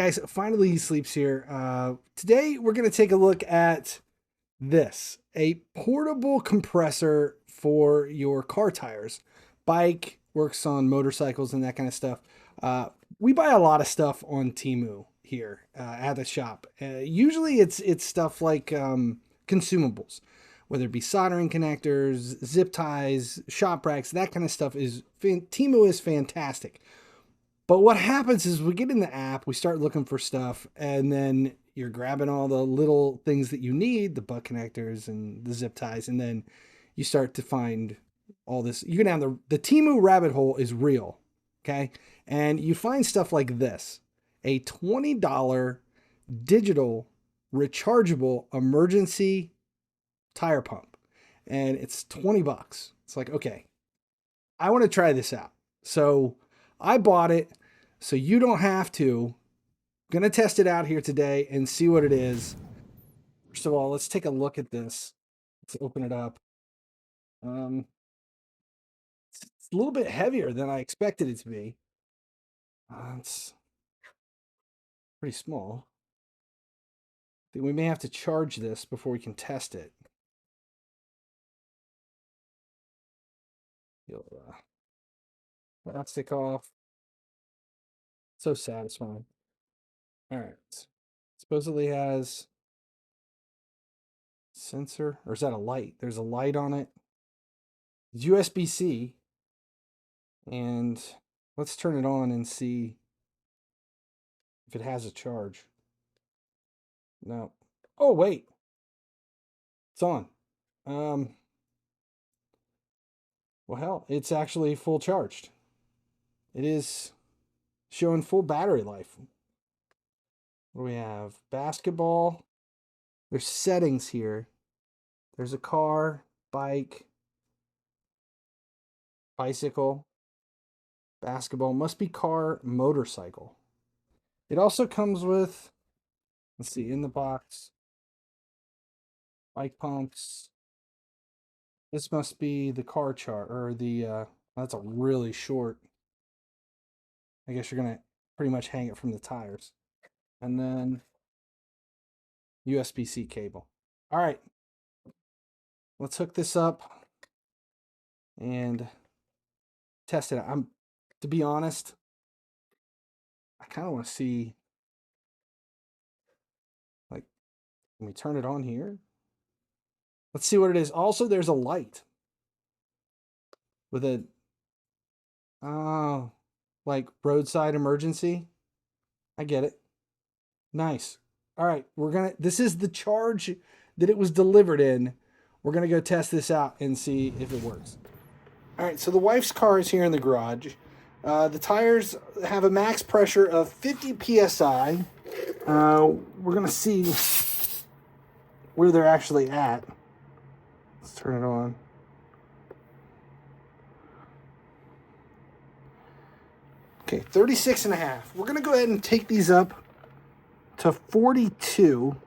guys, finally he sleeps here. Today we're going to take a look at this, a portable compressor for your car tires. Bike, works on motorcycles and that kind of stuff. We buy a lot of stuff on Temu here at the shop. Usually it's stuff like consumables, whether it be soldering connectors, zip ties, shop racks, that kind of stuff. Temu is fantastic. But what happens is we get in the app, we start looking for stuff, and then you're grabbing all the little things that you need, the butt connectors and the zip ties, and then you start to find all this. You go down the Temu rabbit hole is real, okay? And you find stuff like this, a $20 digital rechargeable emergency tire pump, and it's 20 bucks. It's like, okay, I want to try this out. So I bought it so you don't have to. I'm going to test it out here today and see what it is. First of all, let's take a look at this. Let's open it up. It's a little bit heavier than I expected it to be. It's pretty small. I think we may have to charge this before we can test it. Peel plastic off. So satisfying. All right. Supposedly has sensor, or is that a light? There's a light on it. USB-C. And let's turn it on and see if it has a charge. No. Oh, wait. It's on. Well, hell, it's actually full charged. It is showing full battery life. What do we have? Basketball. There's settings here. There's a car, bike, bicycle, basketball. Must be car, motorcycle. It also comes with, let's see, in the box, bike pumps. This must be the car chart, or the, that's a really short. I guess you're going to pretty much hang it from the tires. And then USB-C cable. All right. Let's hook this up and test it out. To be honest, I kind of want to see, like, can we turn it on here? Let's see what it is. Also, there's a light with a, like roadside emergency. I get it. Nice. All right, this is the charge that it was delivered in. We're gonna go test this out and see if it works. All right, so the wife's car is here in the garage. The tires have a max pressure of 50 PSI. We're gonna see where they're actually at. Let's turn it on. Okay, 36 and a half. We're gonna go ahead and take these up to 42.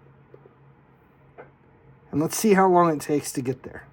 And let's see how long it takes to get there.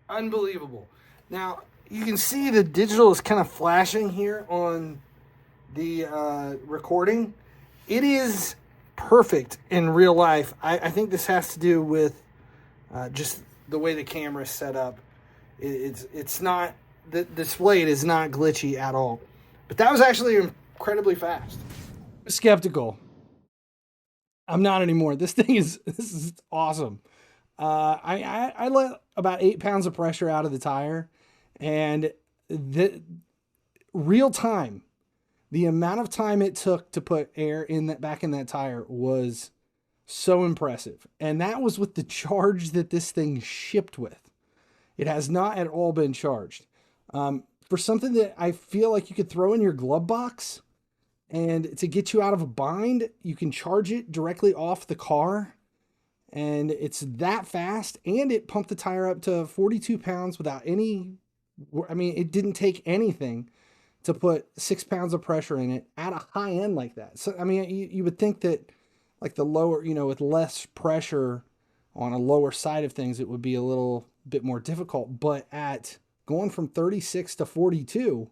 Unbelievable. Now, you can see the digital is kind of flashing here on the recording. It is perfect in real life. I think this has to do with just the way the camera is set up. It's not, the display is not glitchy at all. But that was actually incredibly fast. Skeptical. I'm not anymore. This is awesome. I let about 8 pounds of pressure out of the tire, and the real time, the amount of time it took to put air in back in that tire was so impressive. And that was with the charge that this thing shipped with. It has not at all been charged. For something that I feel like you could throw in your glove box, And to get you out of a bind, you can charge it directly off the car. And it's that fast, and it pumped the tire up to 42 pounds without any, I mean, it didn't take anything to put 6 pounds of pressure in it at a high end like that. So, I mean, you would think that like the lower, you know, with less pressure on a lower side of things, it would be a little bit more difficult. But at going from 36 to 42,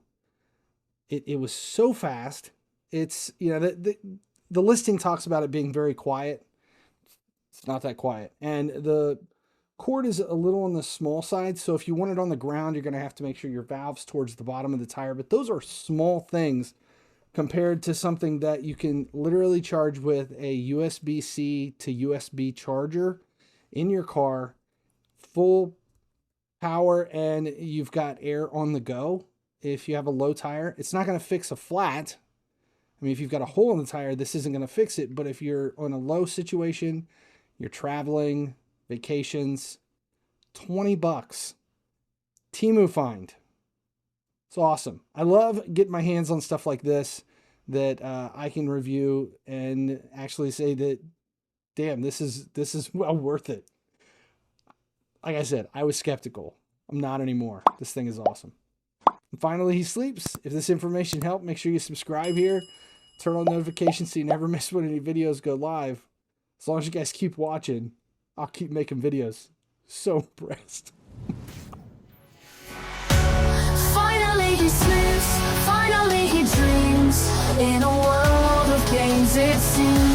it was so fast. It's, you know, the listing talks about it being very quiet. It's not that quiet. And the cord is a little on the small side. So if you want it on the ground, you're going to have to make sure your valve's towards the bottom of the tire. But those are small things compared to something that you can literally charge with a USB-C to USB charger in your car, full power, and you've got air on the go. If you have a low tire, it's not going to fix a flat. I mean, if you've got a hole in the tire, this isn't going to fix it. But if you're on a low situation, you're traveling, vacations, $20. Temu find. It's awesome. I love getting my hands on stuff like this that I can review and actually say that, damn, this is well worth it. Like I said, I was skeptical. I'm not anymore. This thing is awesome. And finally, he sleeps. If this information helped, make sure you subscribe here. Turn on notifications so you never miss when any videos go live. As long as you guys keep watching, I'll keep making videos. So impressed. Finally he sleeps, finally he dreams. In a world of games it seems.